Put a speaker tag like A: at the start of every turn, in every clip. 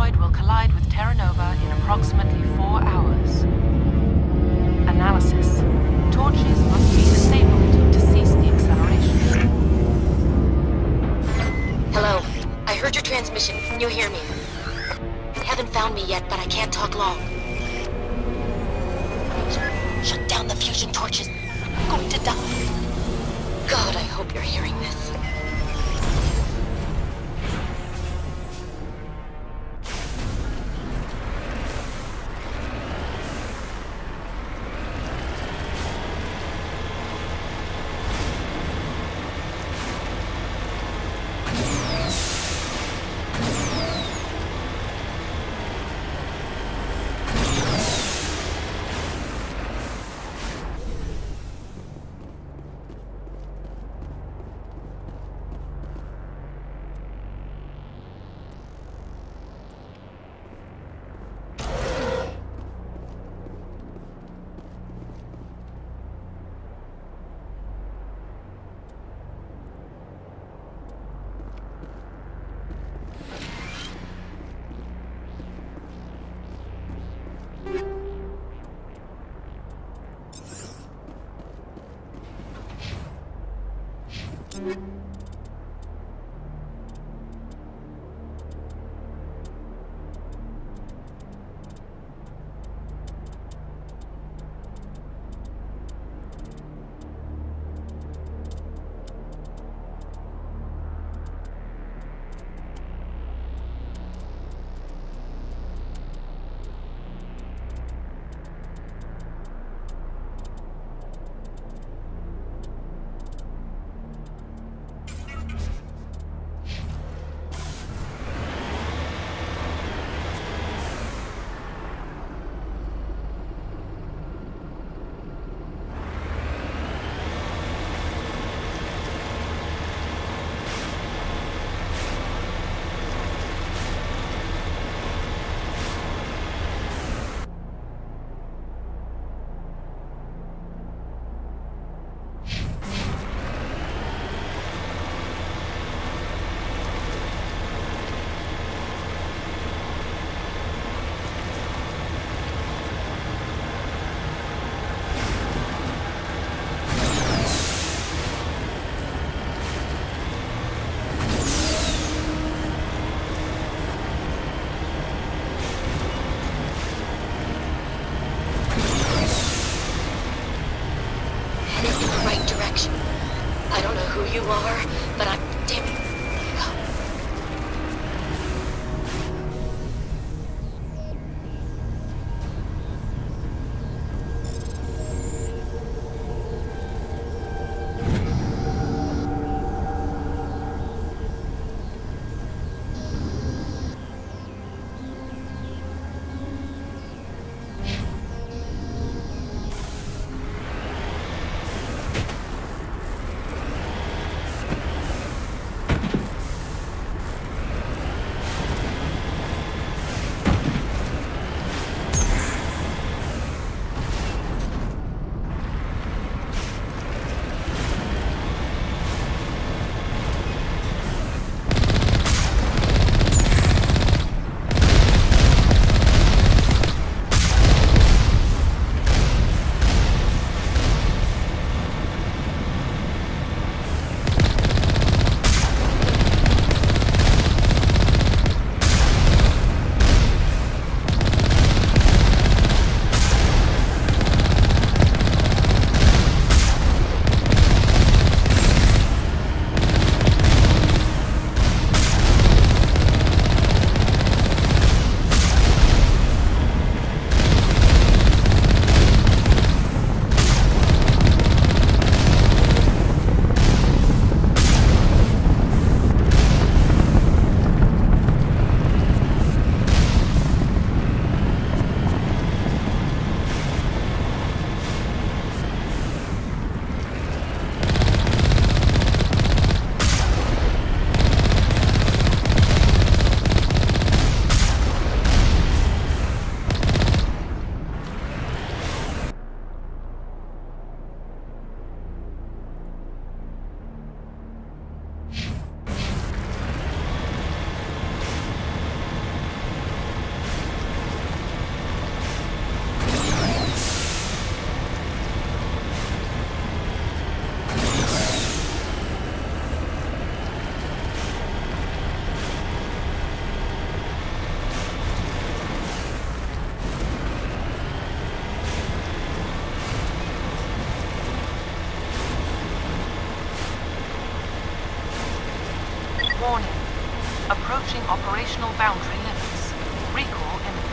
A: asteroid will collide with Terra Nova in approximately 4 hours. Analysis. Torches must be disabled to cease the acceleration.
B: Hello. I heard your transmission. Can you hear me? You haven't found me yet, but I can't talk long. Shut down the fusion torches. I'm going to die. God, I hope you're hearing this.
A: operational boundary limits. Recall imminent.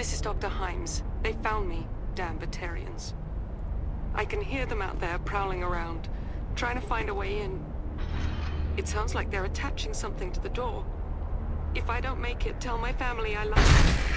C: This is Dr. Himes. They found me, damn Batarians. I can hear them out there prowling around, trying to find a way in. It sounds like they're attaching something to the door. If I don't make it, tell my family I love them.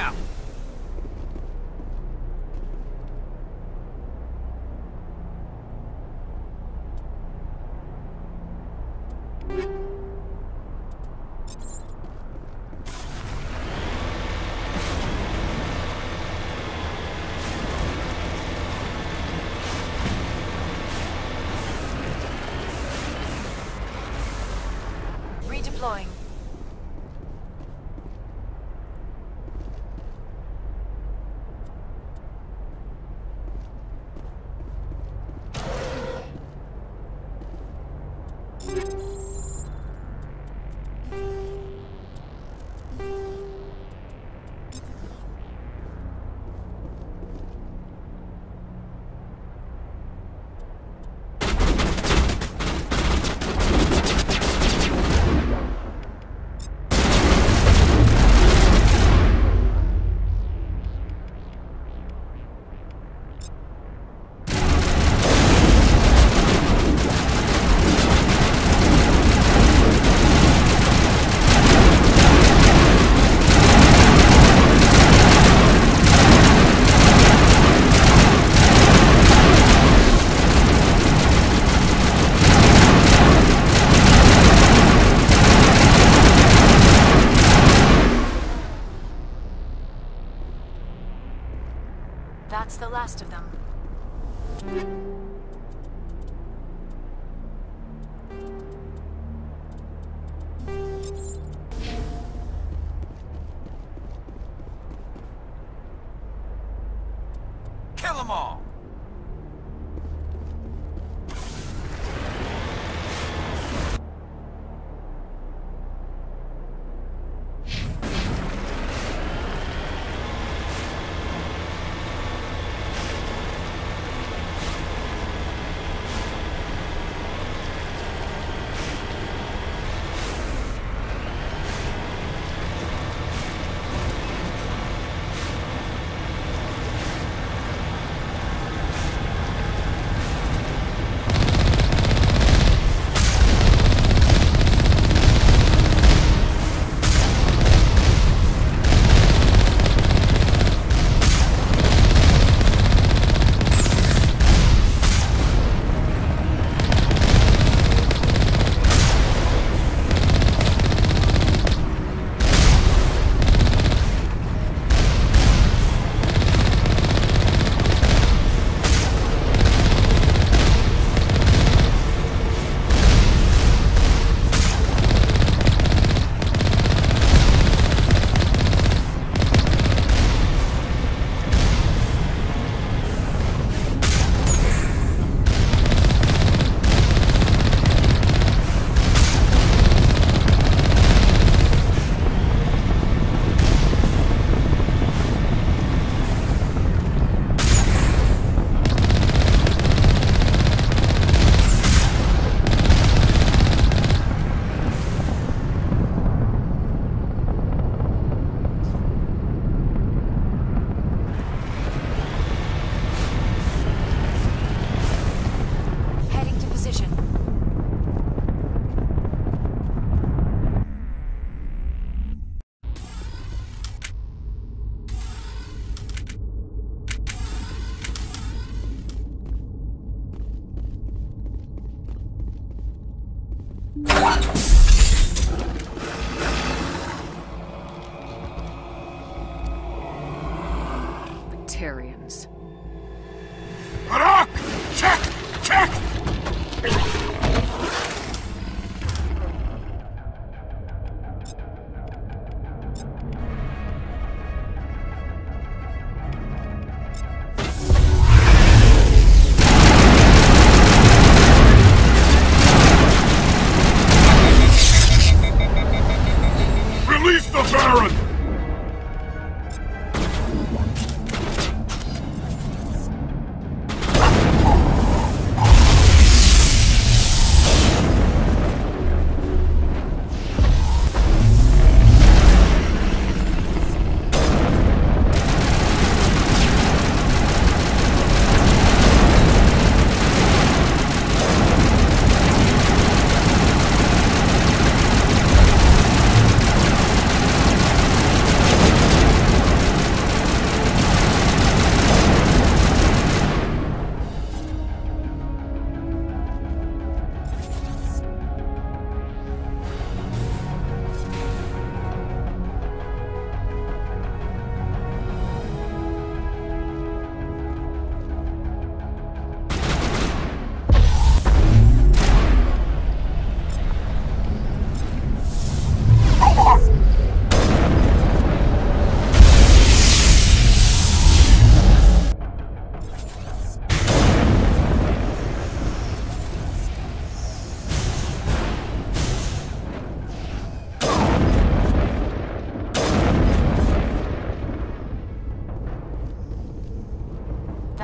D: now!
A: Redeploying. That's the last of them.
D: Kill them all!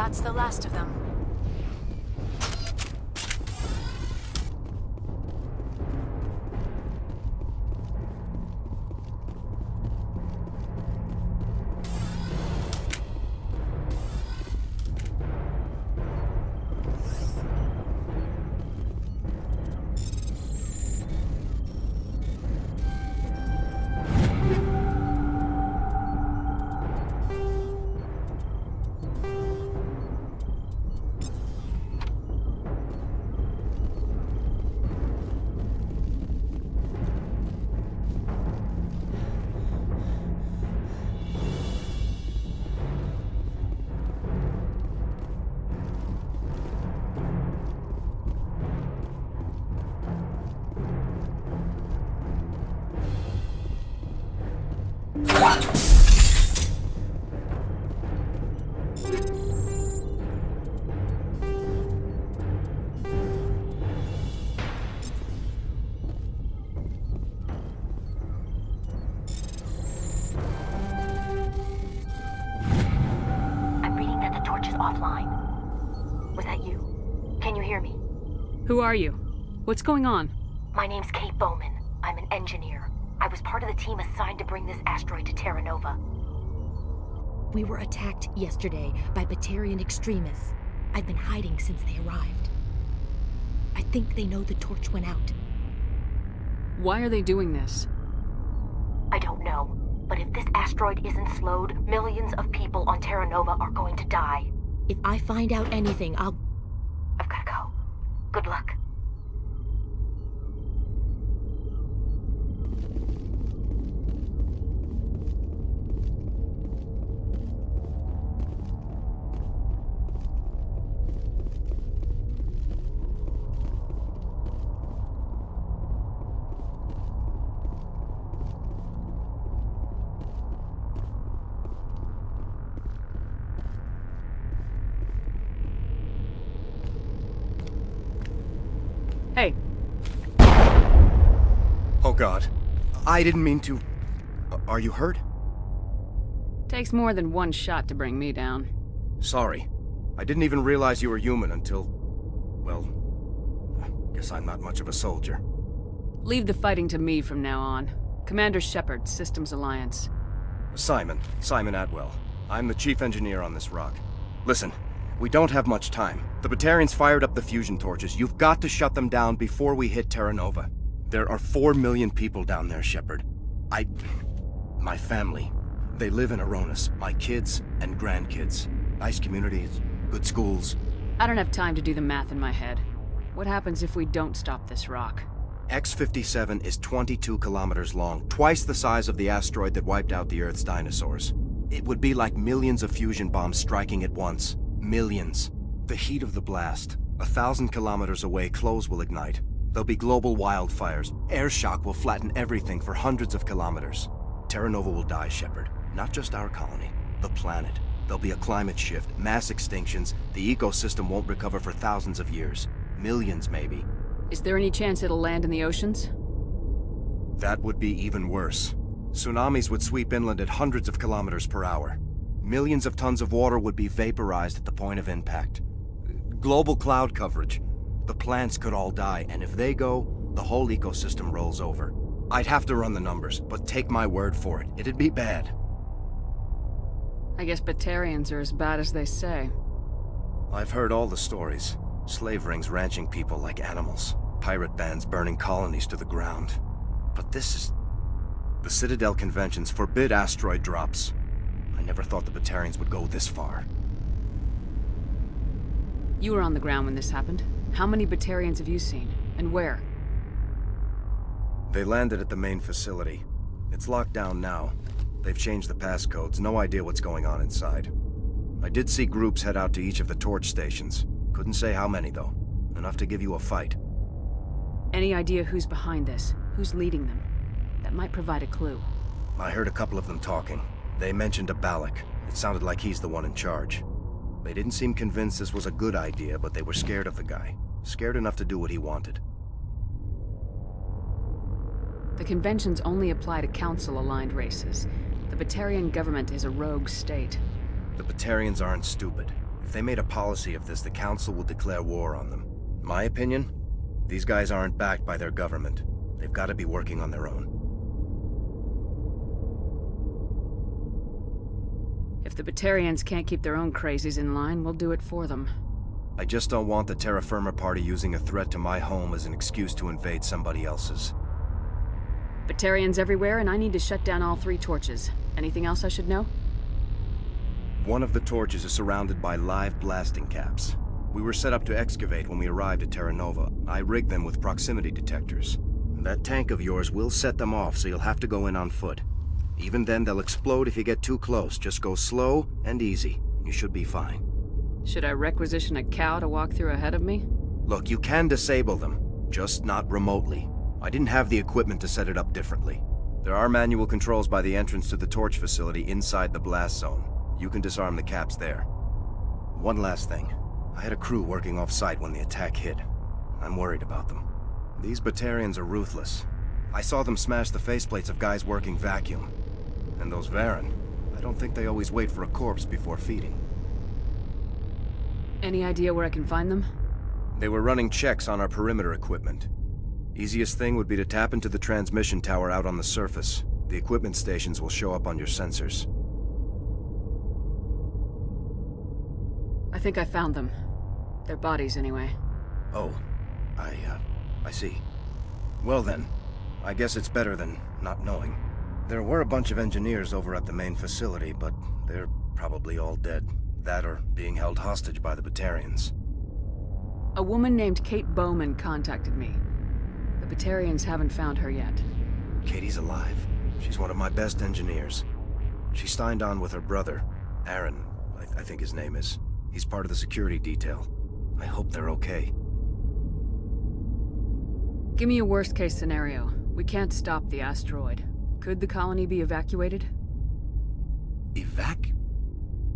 A: That's the last of them.
B: I'm reading that the torch is offline. Was that you? Can you hear me?
D: Who are you? What's going on?
B: My name's Kate Bowman. I'm an engineer. I was part of the team assigned to bring this asteroid to Terra Nova.
E: We were attacked yesterday by Batarian extremists. I've been hiding since they arrived. I think they know the torch went out.
D: Why are they doing this?
B: I don't know, but if this asteroid isn't slowed, millions of people on Terra Nova are going to die.
E: If I find out anything, I've
B: gotta go. Good luck.
D: Hey.
F: Oh God. I didn't mean to... Are you hurt?
D: Takes more than one shot to bring me down.
F: Sorry. I didn't even realize you were human until... well... guess I'm not much of a soldier.
D: Leave the fighting to me from now on. Commander Shepard, Systems Alliance.
F: Simon Atwell. I'm the chief engineer on this rock. Listen, we don't have much time. The Batarians fired up the fusion torches. You've got to shut them down before we hit Terra Nova. There are 4 million people down there, Shepard. My family, they live in Aronis. My kids and grandkids. Nice communities, good schools.
D: I don't have time to do the math in my head. What happens if we don't stop this rock?
F: X-57 is 22 kilometers long, twice the size of the asteroid that wiped out the Earth's dinosaurs. It would be like millions of fusion bombs striking at once. Millions. The heat of the blast. 1,000 kilometers away, clothes will ignite. There'll be global wildfires. Air shock will flatten everything for hundreds of kilometers. Terra Nova will die, Shepard. Not just our colony. The planet. There'll be a climate shift, mass extinctions. The ecosystem won't recover for thousands of years. Millions, maybe.
D: Is there any chance it'll land in the oceans?
F: That would be even worse. Tsunamis would sweep inland at hundreds of kilometers per hour. Millions of tons of water would be vaporized at the point of impact. Global cloud coverage. The plants could all die, and if they go, the whole ecosystem rolls over. I'd have to run the numbers, but take my word for it, it'd be bad.
D: I guess Batarians are as bad as they say.
F: I've heard all the stories. Slave rings ranching people like animals. Pirate bands burning colonies to the ground. But this is... The Citadel conventions forbid asteroid drops. I never thought the Batarians would go this far.
D: You were on the ground when this happened. How many Batarians have you seen? And where?
F: They landed at the main facility. It's locked down now. They've changed the passcodes. No idea what's going on inside. I did see groups head out to each of the torch stations. Couldn't say how many, though. Enough to give you a fight.
D: Any idea who's behind this? Who's leading them? That might provide a clue.
F: I heard a couple of them talking. They mentioned a Balak. It sounded like he's the one in charge. They didn't seem convinced this was a good idea, but they were scared of the guy. Scared enough to do what he wanted.
D: The conventions only apply to Council-aligned races. The Batarian government is a rogue state.
F: The Batarians aren't stupid. If they made a policy of this, the Council will declare war on them. My opinion? These guys aren't backed by their government. They've got to be working on their own.
D: If the Batarians can't keep their own crazies in line, we'll do it for them.
F: I just don't want the Terra Firma Party using a threat to my home as an excuse to invade somebody else's.
D: Batarians everywhere, and I need to shut down all 3 torches. Anything else I should know?
F: One of the torches is surrounded by live blasting caps. We were set up to excavate when we arrived at Terra Nova. I rigged them with proximity detectors. That tank of yours will set them off, so you'll have to go in on foot. Even then, they'll explode if you get too close. Just go slow and easy. You should be fine.
D: Should I requisition a cow to walk through ahead of me?
F: Look, you can disable them, just not remotely. I didn't have the equipment to set it up differently. There are manual controls by the entrance to the torch facility inside the blast zone. You can disarm the caps there. One last thing. I had a crew working off-site when the attack hit. I'm worried about them. These Batarians are ruthless. I saw them smash the faceplates of guys working vacuum. And those Varen, I don't think they always wait for a corpse before feeding.
D: Any idea where I can find them?
F: They were running checks on our perimeter equipment. Easiest thing would be to tap into the transmission tower out on the surface. The equipment stations will show up on your sensors.
D: I think I found them. Their bodies, anyway.
F: Oh, I see. Well then, I guess it's better than not knowing. There were a bunch of engineers over at the main facility, but they're probably all dead. That or being held hostage by the Batarians.
D: A woman named Kate Bowman contacted me. The Batarians haven't found her yet.
F: Katie's alive. She's one of my best engineers. She signed on with her brother, Aaron, I think his name is. He's part of the security detail. I hope they're okay.
D: Give me a worst-case scenario. We can't stop the asteroid. Could the colony be evacuated?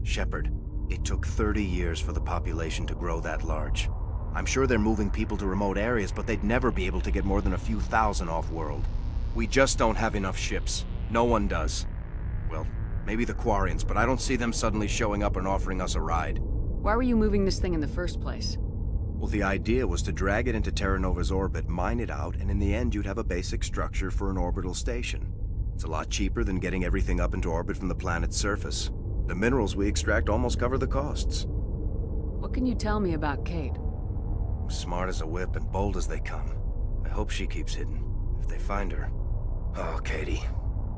F: Shepard, it took 30 years for the population to grow that large. I'm sure they're moving people to remote areas, but they'd never be able to get more than a few thousand off-world. We just don't have enough ships. No one does. Well, maybe the Quarians, but I don't see them suddenly showing up and offering us a ride.
D: Why were you moving this thing in the first place?
F: Well, the idea was to drag it into Terra Nova's orbit, mine it out, and in the end you'd have a basic structure for an orbital station. It's a lot cheaper than getting everything up into orbit from the planet's surface. The minerals we extract almost cover the costs.
D: What can you tell me about Kate?
F: Smart as a whip and bold as they come. I hope she keeps hidden, if they find her. Oh, Katie,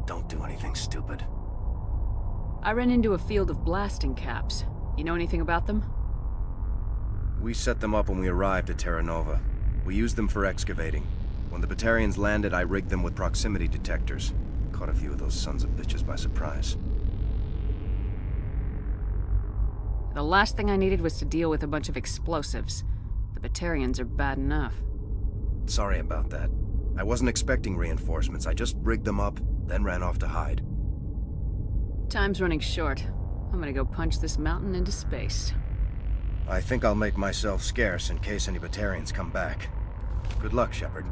F: don't do anything stupid.
D: I ran into a field of blasting caps. You know anything about them?
F: We set them up when we arrived at Terra Nova. We used them for excavating. When the Batarians landed, I rigged them with proximity detectors. Caught a few of those sons of bitches by surprise.
D: The last thing I needed was to deal with a bunch of explosives. The Batarians are bad enough.
F: Sorry about that. I wasn't expecting reinforcements. I just rigged them up, then ran off to hide.
D: Time's running short. I'm gonna go punch this mountain into space.
F: I think I'll make myself scarce in case any Batarians come back. Good luck, Shepard.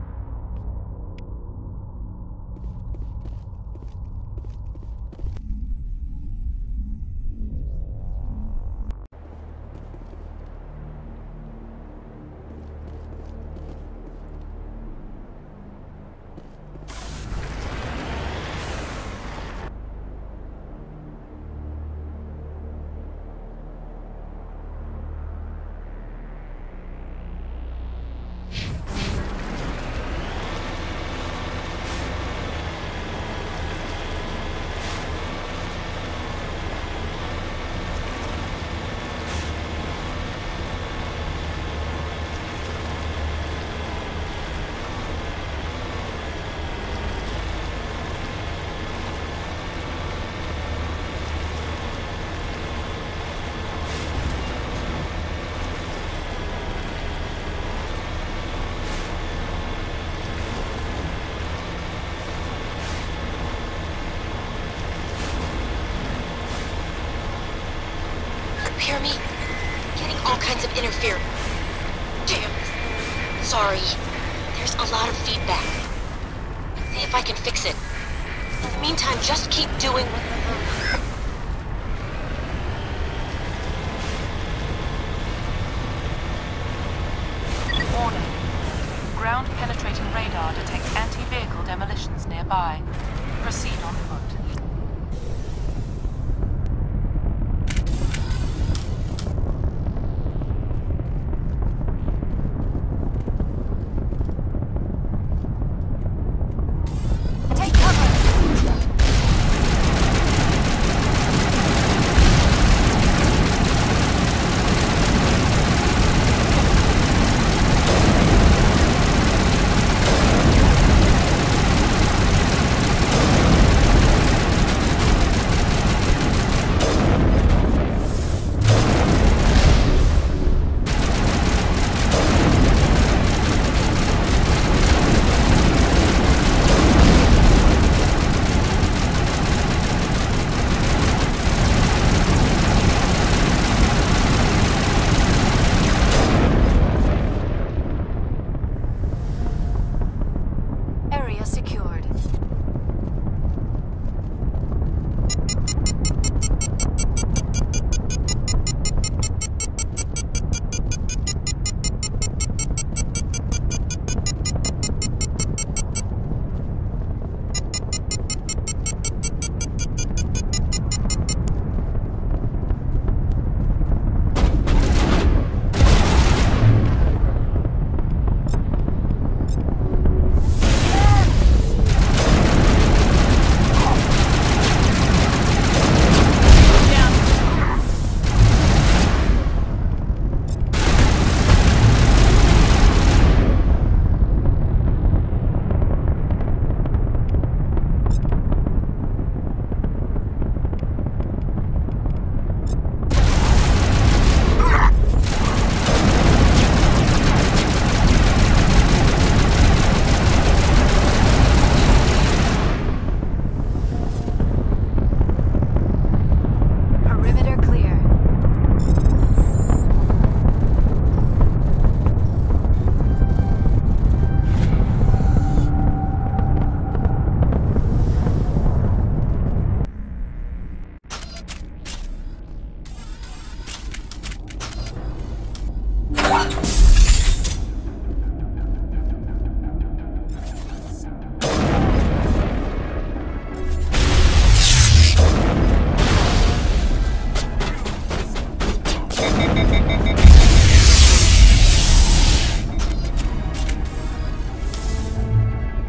B: Hear me? Getting all kinds of interference. Damn. Sorry. There's a lot of feedback. See if I can fix it. In the meantime, just keep doing...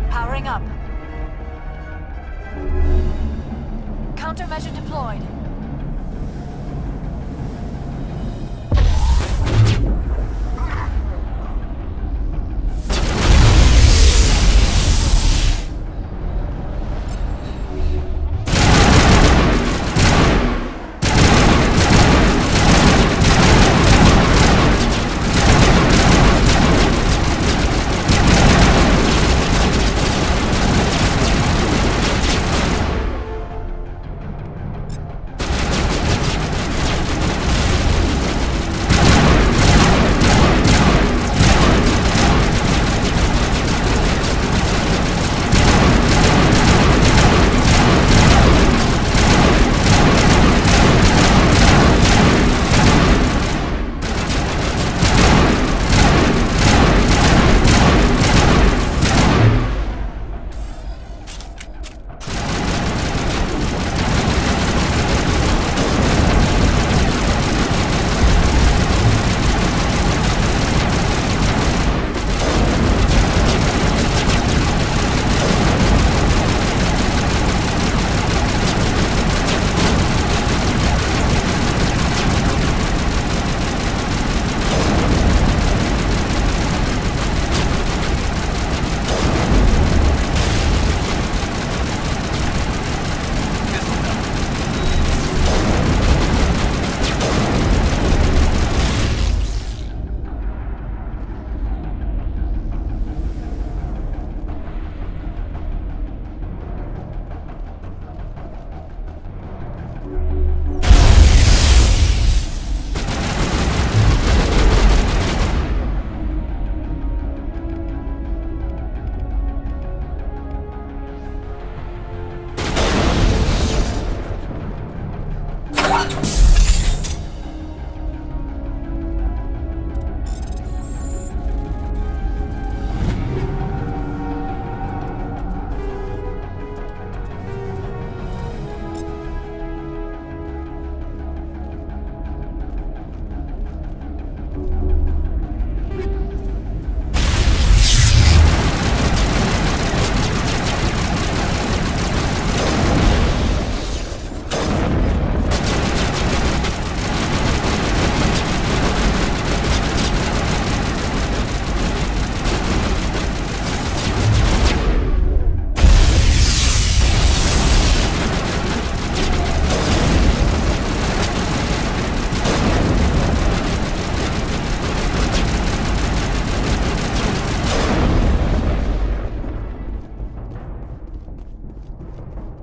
A: Powering up. Countermeasure deployed.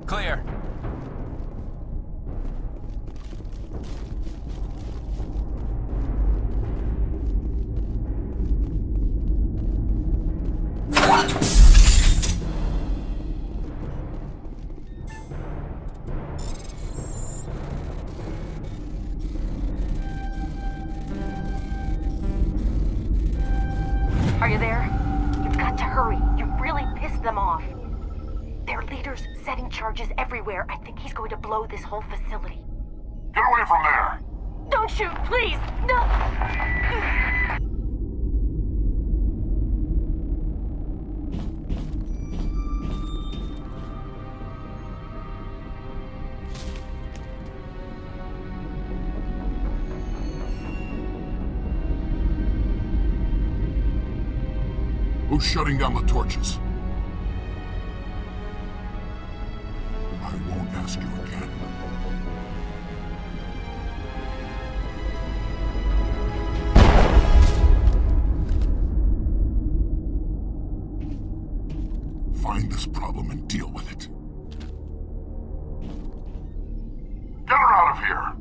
G: Clear.
E: Are you there? You've got to hurry. You really pissed them off. Their leader's setting charges everywhere. I think he's going to blow this whole facility.
H: Get away from there!
E: Don't shoot, please! No!
H: Who's shutting down the torches? I won't ask you again. Find this problem and deal with it. Get her out of here!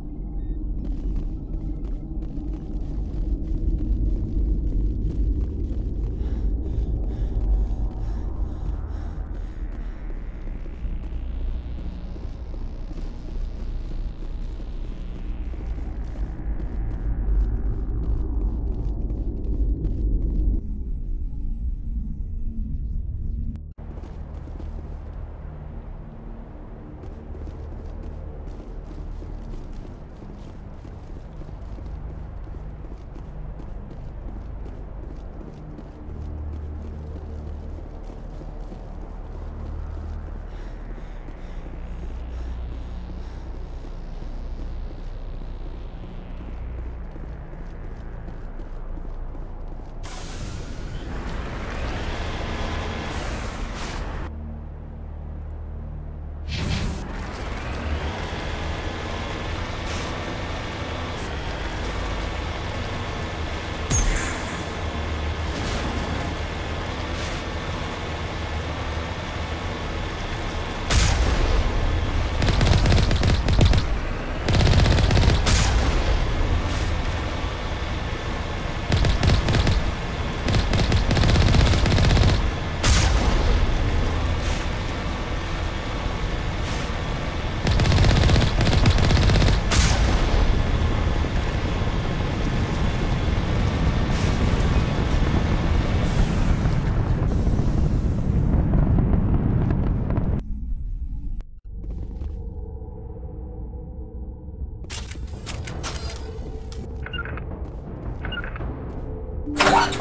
A: Soft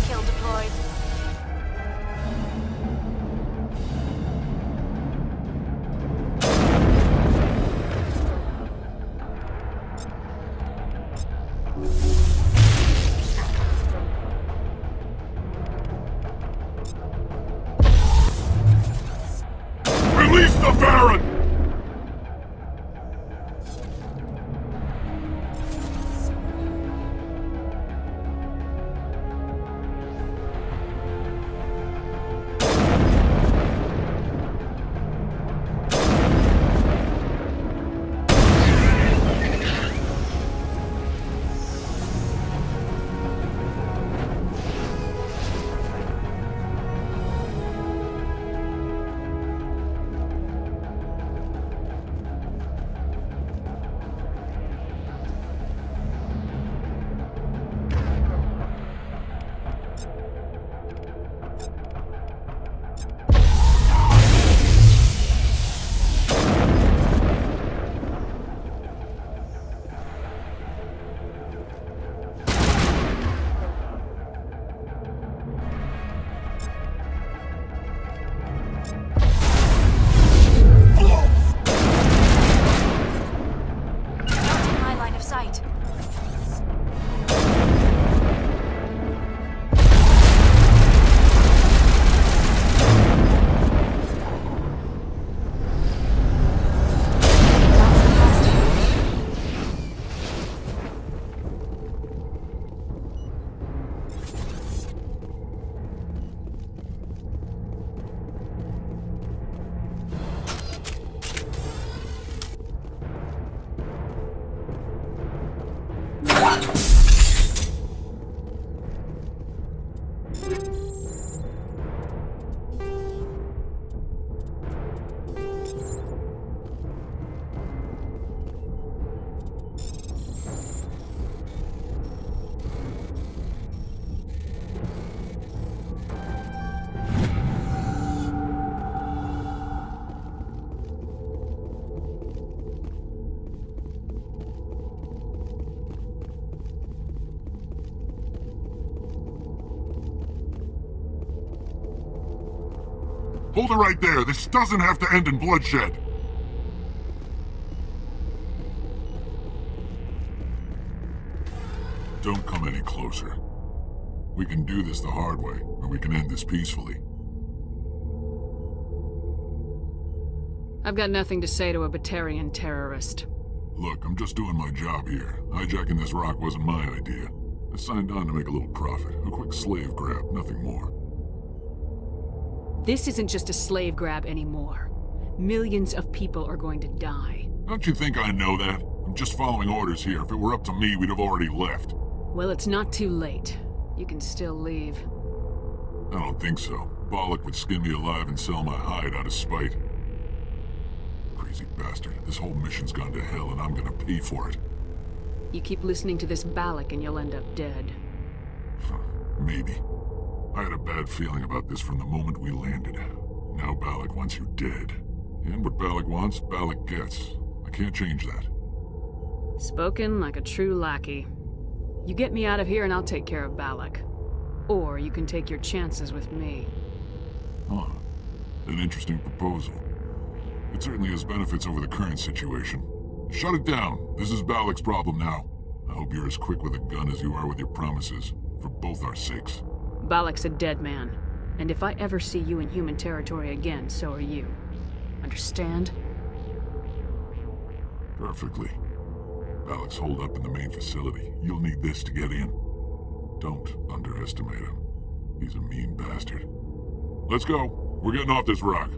A: kill deployed.
H: Release the Baron!
A: My line of sight.
H: Hold it right there. This doesn't have to end in bloodshed. Don't come any closer. We can do this the hard way, or we can end this peacefully.
D: I've got nothing to say to a Batarian terrorist.
H: Look, I'm just doing my job here. Hijacking this rock wasn't my idea. I signed on to make a little profit. A quick slave grab, nothing more.
D: This isn't just a slave grab anymore. Millions of people are going to die.
H: Don't you think I know that? I'm just following orders here. If it were up to me, we'd have already left.
D: Well, it's not too late. You can still leave.
H: I don't think so. Bollock would skin me alive and sell my hide out of spite. Crazy bastard. This whole mission's gone to hell and I'm gonna pay for it.
D: You keep listening to this Balak and you'll end up dead.
H: Maybe. I had a bad feeling about this from the moment we landed. Now Balak wants you dead. And what Balak wants, Balak gets. I can't change that.
D: Spoken like a true lackey. You get me out of here and I'll take care of Balak. Or you can take your chances with me.
H: Huh. An interesting proposal. It certainly has benefits over the current situation. Shut it down. This is Balak's problem now. I hope you're as quick with a gun as you are with your promises. For both our sakes.
D: Balak's a dead man. And if I ever see you in human territory again, so are you. Understand?
H: Perfectly. Balak's holed up in the main facility. You'll need this to get in. Don't underestimate him. He's a mean bastard. Let's go. We're getting off this rock.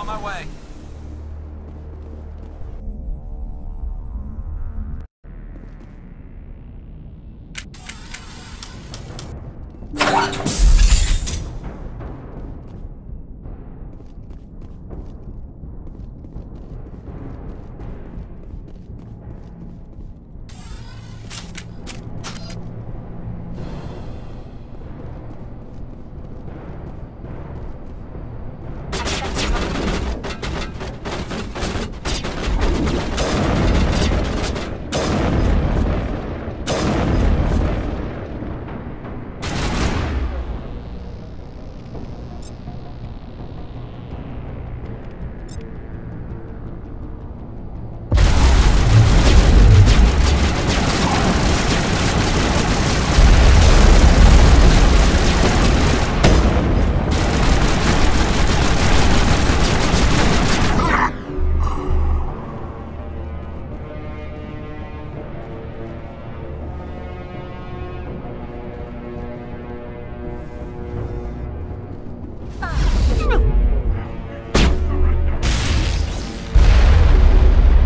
G: On my way.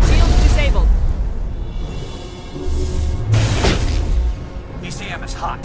D: Shields disabled.
G: ECM is hot.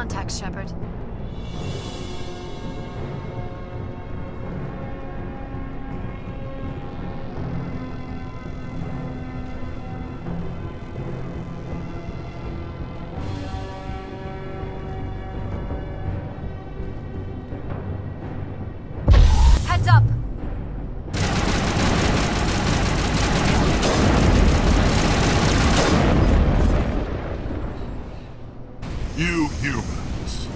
I: contacts, Shepard. Heads up!
H: You humans.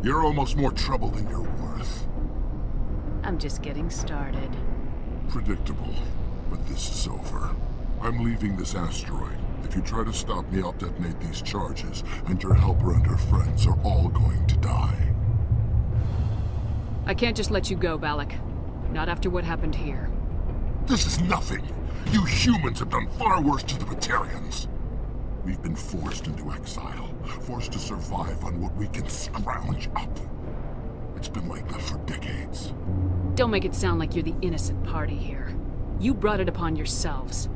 H: You're almost more trouble than you're worth.
D: I'm just getting started.
H: Predictable, but this is over. I'm leaving this asteroid. If you try to stop me, I'll detonate these charges, and your helper and her friends are all going to die.
D: I can't just let you go, Balak. Not after what happened here.
H: This is nothing. You humans have done far worse to the Batarians. We've been forced into exile, forced to survive on what we can scrounge up. It's been like that for decades.
D: Don't make it sound like you're the innocent party here. You brought it upon yourselves.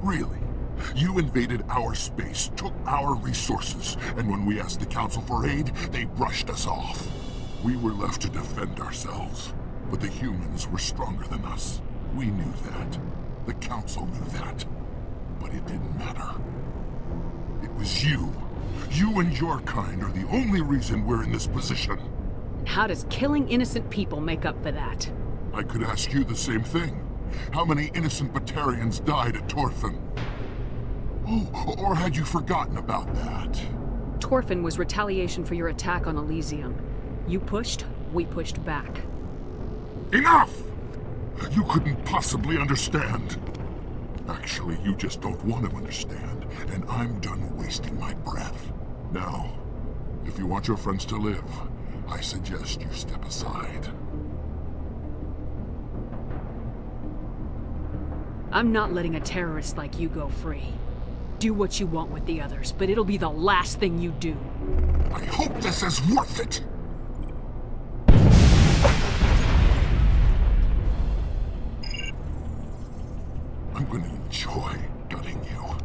H: Really? You invaded our space, took our resources, and when we asked the Council for aid, they brushed us off. We were left to defend ourselves, but the humans were stronger than us. We knew that. The Council knew that. But it didn't matter. It was you. You and your kind are the only reason we're in this position.
D: And how does killing innocent people make up for that?
H: I could ask you the same thing. How many innocent Batarians died at Torfan? Oh, or had you forgotten about that?
D: Torfan was retaliation for your attack on Elysium. You pushed, we pushed back.
H: Enough! You couldn't possibly understand. Actually, you just don't want to understand, and I'm done wasting my breath. Now, if you want your friends to live, I suggest you step aside.
D: I'm not letting a terrorist like you go free. Do what you want with the others, but it'll be the last thing you do.
H: I hope this is worth it! I'm going to enjoy gutting you.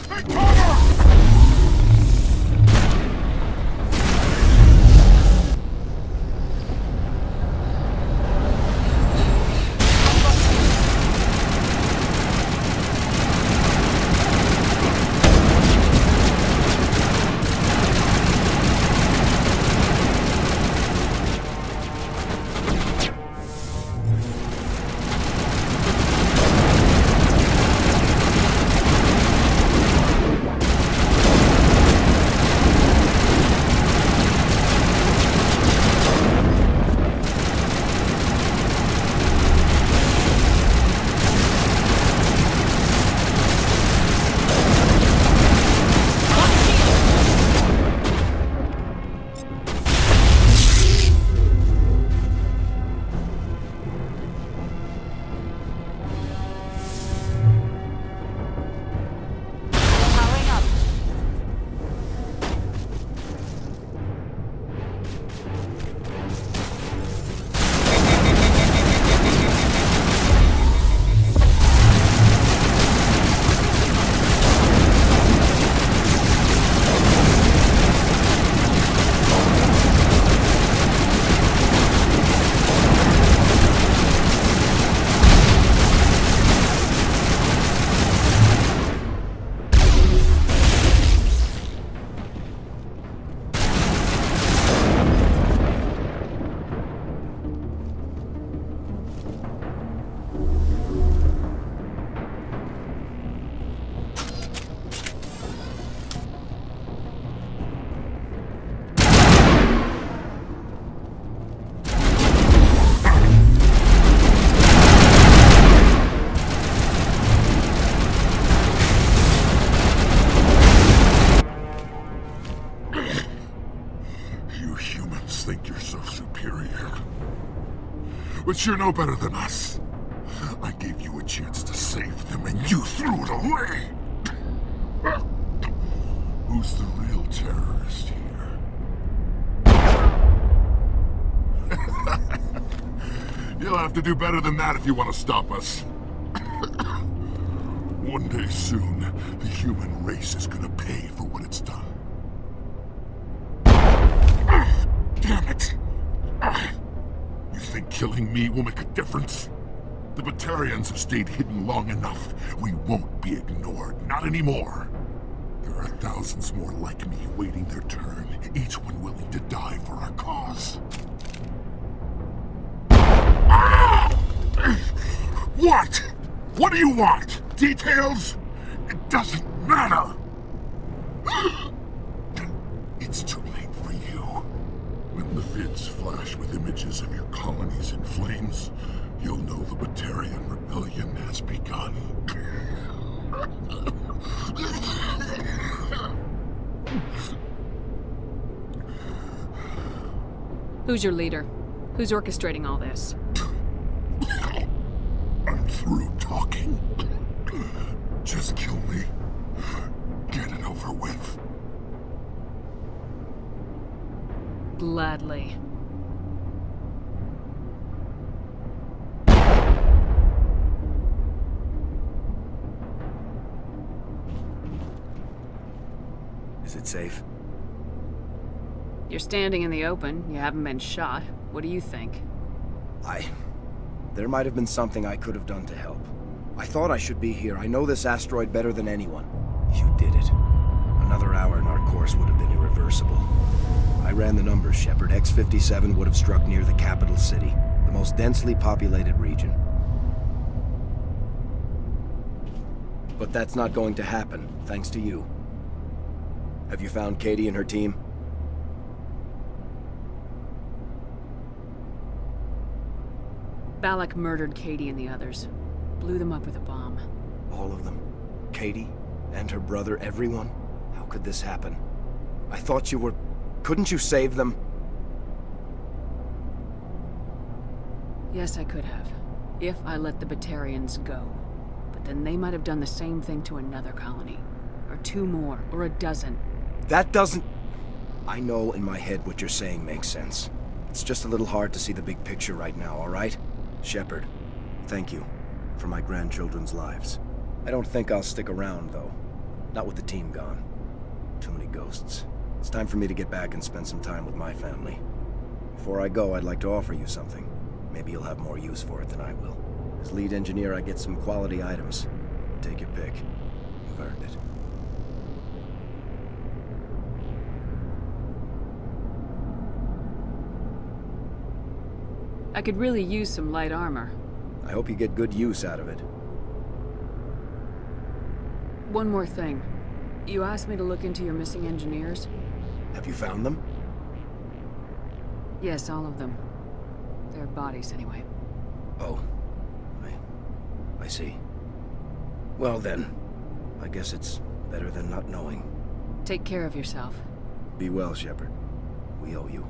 H: Take cover! But you're no better than us. I gave you a chance to save them, and you threw it away! Who's the real terrorist here? You'll have to do better than that if you want to stop us. One day soon, the human race is gonna pay for what it's done. Damn it! You think killing me will make a difference? The Batarians have stayed hidden long enough. We won't be ignored, not anymore. There are thousands more like me waiting their turn, each one willing to die for our cause. What? What do you want? Details? It doesn't matter! It's too late for you. When the vids flash with images of your colonies in flames, you'll know the Batarian rebellion has begun.
D: Who's your leader? Who's orchestrating all this?
H: I'm through talking. Just kill me. Get it over with.
D: Gladly.
F: Is it safe?
D: You're standing in the open. You haven't been shot. What do you think?
F: There might have been something I could have done to help. I thought I should be here. I know this asteroid better than anyone. You did it. Another hour and our course would have been irreversible. I ran the numbers, Shepard. X-57 would have struck near the capital city, the most densely populated region. But that's not going to happen, thanks to you. Have you found Katie and her team?
D: Balak murdered Katie and the others. Blew them up with a bomb.
F: All of them? Katie? And her brother? Everyone? How could this happen? I thought you were... Couldn't you save them?
D: Yes, I could have. If I let the Batarians go. But then they might have done the same thing to another colony. Or two more. Or a dozen.
F: That doesn't... I know in my head what you're saying makes sense. It's just a little hard to see the big picture right now, all right? Shepard, thank you for my grandchildren's lives. I don't think I'll stick around, though. Not with the team gone. Too many ghosts. It's time for me to get back and spend some time with my family. Before I go, I'd like to offer you something. Maybe you'll have more use for it than I will. As lead engineer, I get some quality items. Take your pick. You've earned it.
D: I could really use some light armor.
F: I hope you get good use out of it.
D: One more thing. You asked me to look into your missing engineers?
F: Have you found them?
D: Yes, all of them. Their bodies, anyway.
F: Oh. I see. Well then, I guess it's better than not knowing.
D: Take care of yourself.
F: Be well, Shepard. We owe you.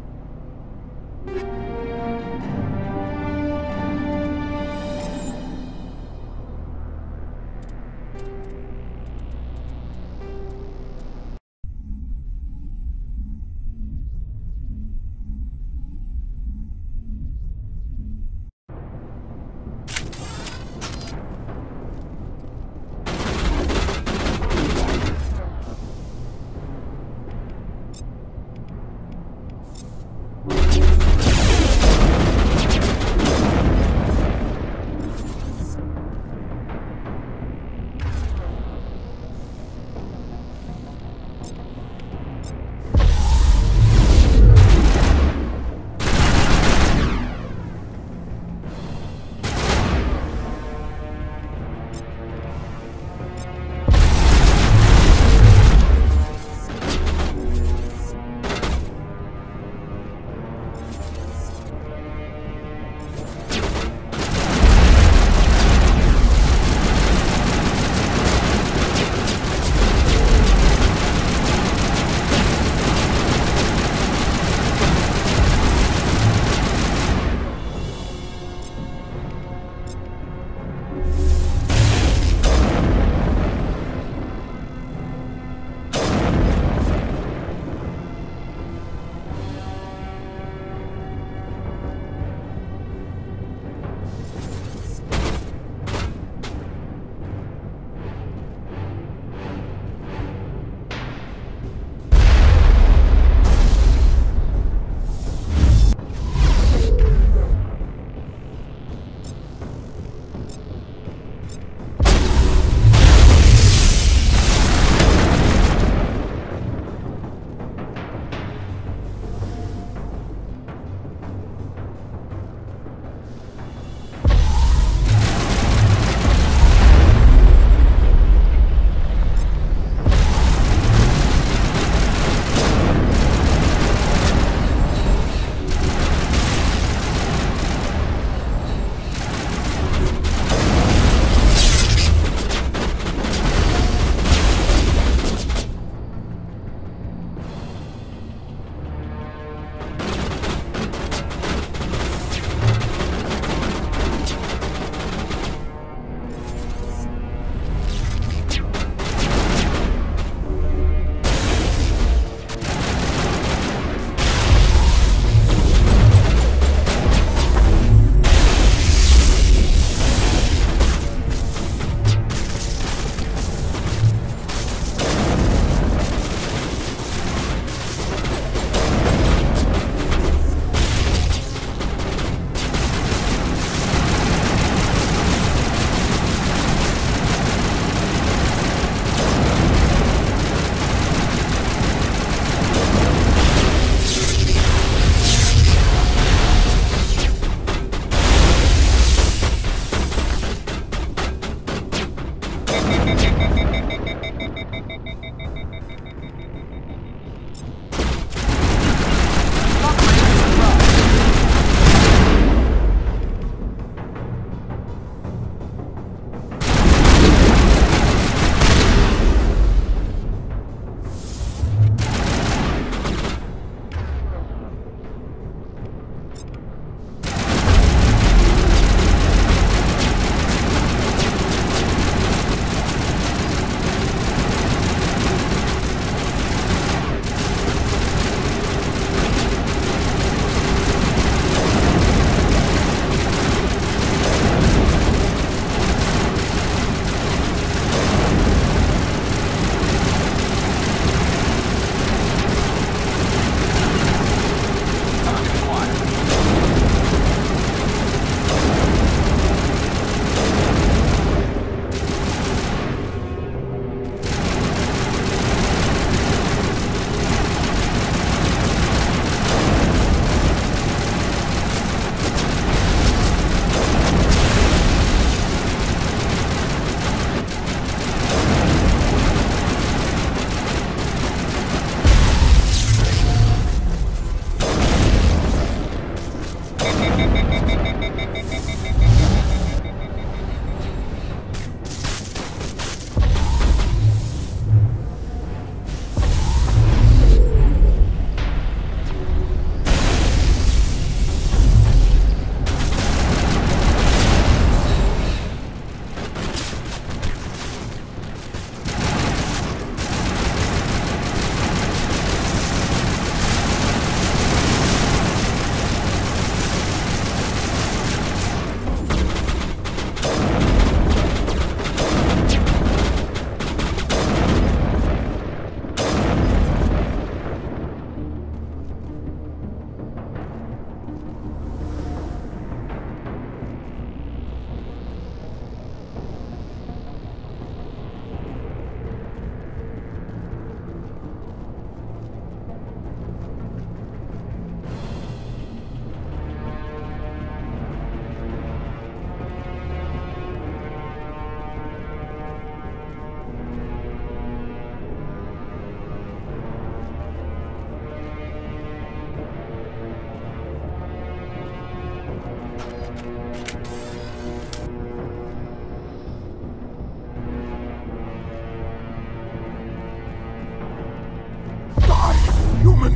H: human!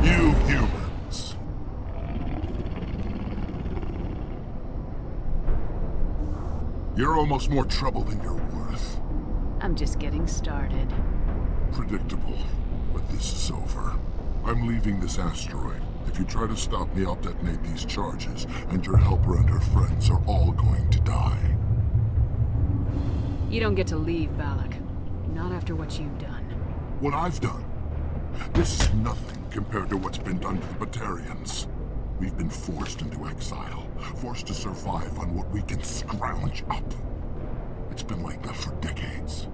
H: You humans. You're almost more trouble than you're worth.
D: I'm just getting started.
H: Predictable, but this is over. I'm leaving this asteroid. If you try to stop me, I'll detonate these charges, and your helper and her friends are all going to die.
D: You don't get to leave, Balak. Not after what you've done.
H: What I've done? This is nothing compared to what's been done to the Batarians. We've been forced into exile, forced to survive on what we can scrounge up. It's been like that for decades.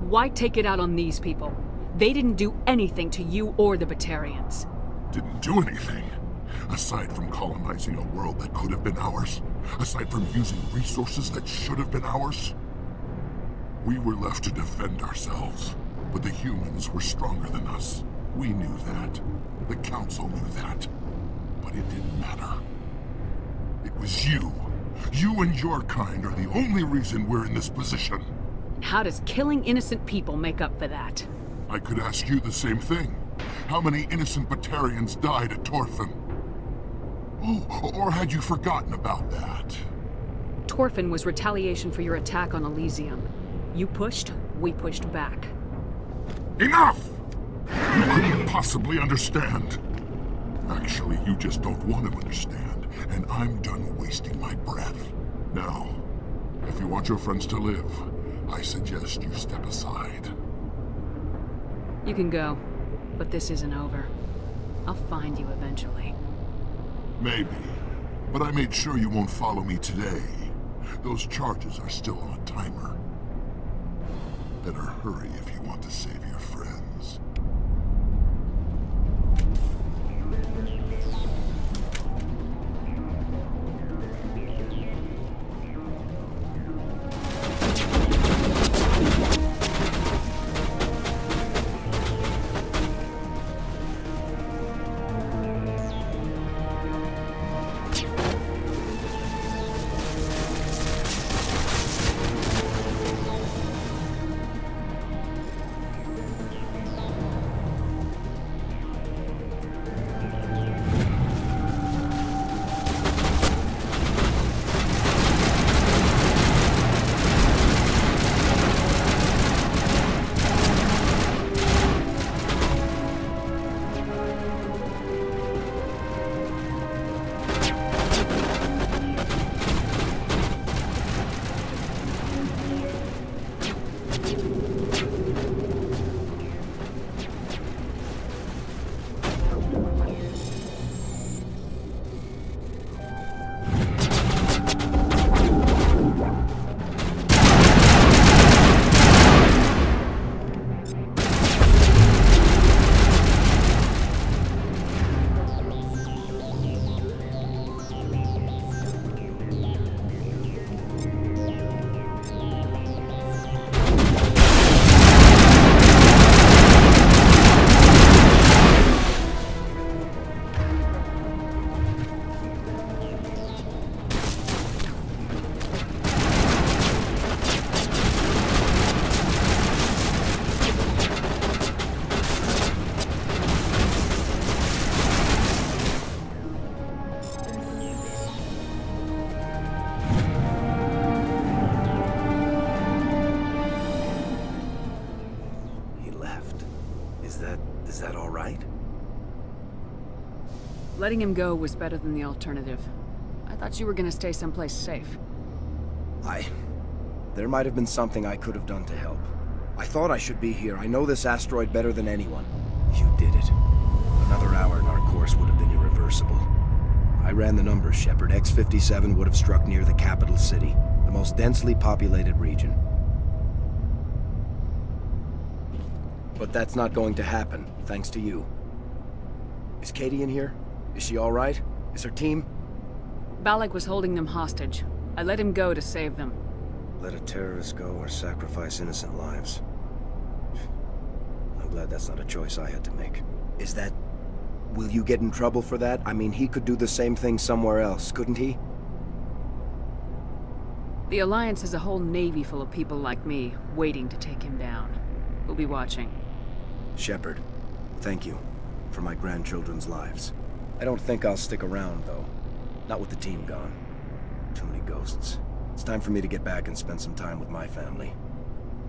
D: Why take it out on these people? They didn't do anything to you or the Batarians.
H: Didn't do anything. Aside from colonizing a world that could have been ours. Aside from using resources that should have been ours. We were left to defend ourselves. But the humans were stronger than us. We knew that. The Council knew that. But it didn't matter. It was you. You and your kind are the only reason we're in this position.
D: How does killing innocent people make up for that?
H: I could ask you the same thing. How many innocent Batarians died at Torfin? Oh, or had you forgotten about that?
D: Torfin was retaliation for your attack on Elysium. You pushed, we pushed back.
H: Enough! You couldn't possibly understand. Actually, you just don't want to understand, and I'm done wasting my breath. Now, if you want your friends to live, I suggest you step aside.
D: You can go, but this isn't over. I'll find you eventually.
H: Maybe, but I made sure you won't follow me today. Those charges are still on a timer. Better hurry if you want to save your friends.
F: Is that all right?
D: Letting him go was better than the alternative. I thought you were gonna stay someplace safe.
F: There might have been something I could have done to help. I thought I should be here. I know this asteroid better than anyone. You did it. Another hour and our course would have been irreversible. I ran the numbers, Shepard. X-57 would have struck near the capital city, the most densely populated region. But that's not going to happen, thanks to you. Is Katie in here? Is she all right? Is her team?
D: Balak was holding them hostage. I let him go to save them.
F: Let a terrorist go or sacrifice innocent lives. I'm glad that's not a choice I had to make. Is that... Will you get in trouble for that? I mean, he could do the same thing somewhere else, couldn't he?
D: The Alliance has a whole navy full of people like me, waiting to take him down. We'll be watching.
F: Shepard, thank you for my grandchildren's lives. I don't think I'll stick around, though. Not with the team gone. Too many ghosts. It's time for me to get back and spend some time with my family.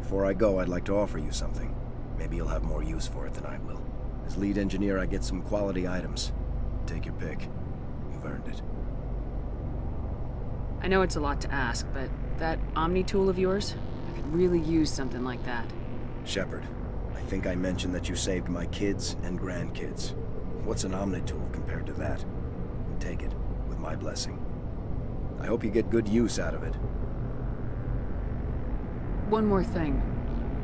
F: Before I go, I'd like to offer you something. Maybe you'll have more use for it than I will. As lead engineer, I get some quality items. Take your pick. You've earned it.
D: I know it's a lot to ask, but that Omni tool of yours? I could really use something like that.
F: Shepard, I think I mentioned that you saved my kids and grandkids. What's an Omni tool compared to that? Take it, with my blessing. I hope you get good use out of it.
D: One more thing.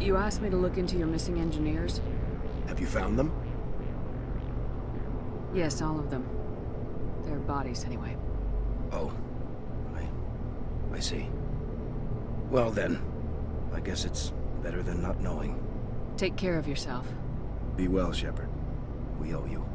D: You asked me to look into your missing engineers?
F: Have you found them?
D: Yes, all of them. Their bodies, anyway.
F: Oh. I see. Well then, I guess it's better than not knowing.
D: Take care of yourself.
F: Be well, Shepard. We owe you.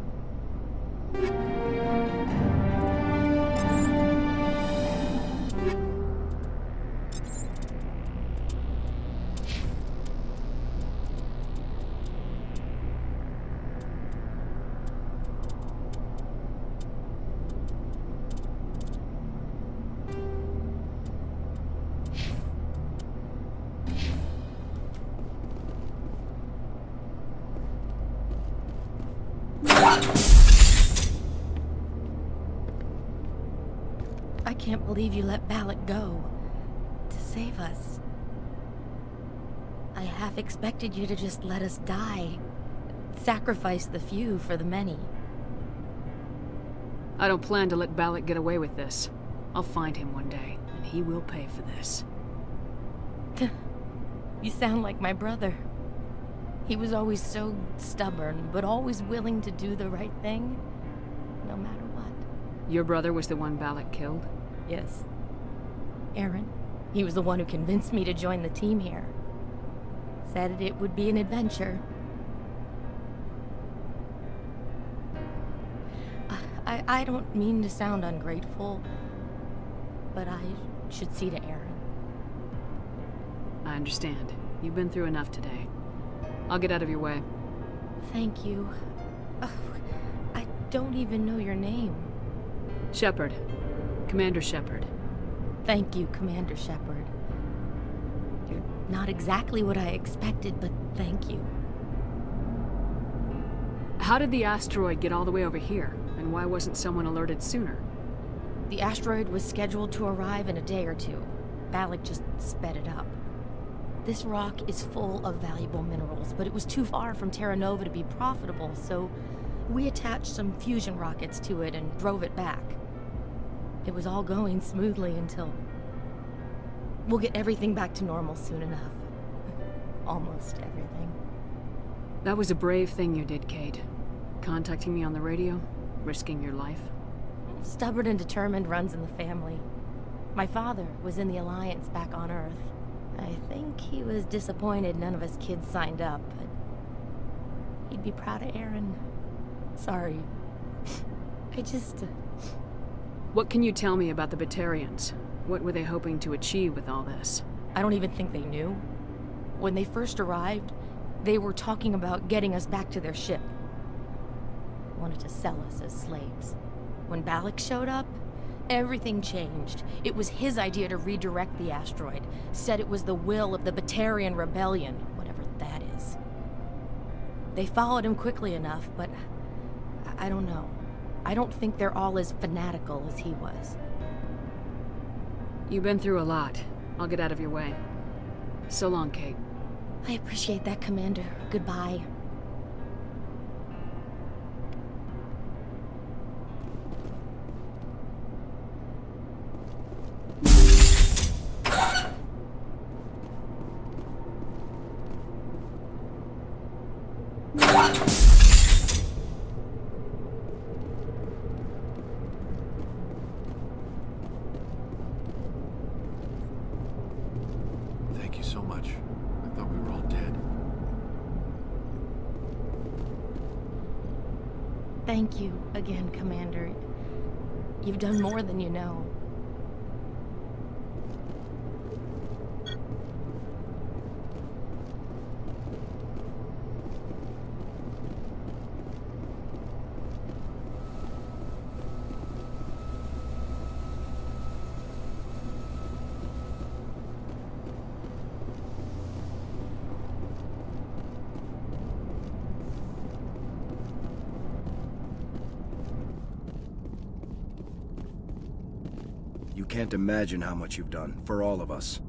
E: I can't believe you let Balak go. To save us. I half expected you to just let us die. Sacrifice the few for the many.
D: I don't plan to let Balak get away with this. I'll find him one day, and he will pay for this.
E: You sound like my brother. He was always so stubborn, but always willing to do the right thing, no matter what.
D: Your brother was the one Balak killed?
E: Yes. Aaron. He was the one who convinced me to join the team here. Said it would be an adventure. I don't mean to sound ungrateful, but I should see to Aaron.
D: I understand. You've been through enough today. I'll get out of your way.
E: Thank you. Oh, I don't even know your name.
D: Shepard. Commander Shepard.
E: Thank you, Commander Shepard. You're not exactly what I expected, but thank you.
D: How did the asteroid get all the way over here? And why wasn't someone alerted sooner?
E: The asteroid was scheduled to arrive in a day or two. Balak just sped it up. This rock is full of valuable minerals, but it was too far from Terra Nova to be profitable, so we attached some fusion rockets to it and drove it back. It was all going smoothly until... We'll get everything back to normal soon enough. Almost everything.
D: That was a brave thing you did, Kate. Contacting me on the radio, risking your life.
E: Stubborn and determined runs in the family. My father was in the Alliance back on Earth. I think he was disappointed none of us kids signed up, but he'd be proud of Aaron. Sorry. I just...
D: What can you tell me about the Batarians? What were they hoping to achieve with all this?
E: I don't even think they knew. When they first arrived, they were talking about getting us back to their ship. They wanted to sell us as slaves. When Balak showed up, everything changed. It was his idea to redirect the asteroid. Said it was the will of the Batarian Rebellion, whatever that is. They followed him quickly enough, but I don't know. I don't think they're all as fanatical as he was.
D: You've been through a lot. I'll get out of your way. So long, Kate.
E: I appreciate that, Commander. Goodbye.
J: Thank you so much. I thought we were all dead.
E: Thank you again, Commander. You've done more than you know.
F: You can't imagine how much you've done, for all of us.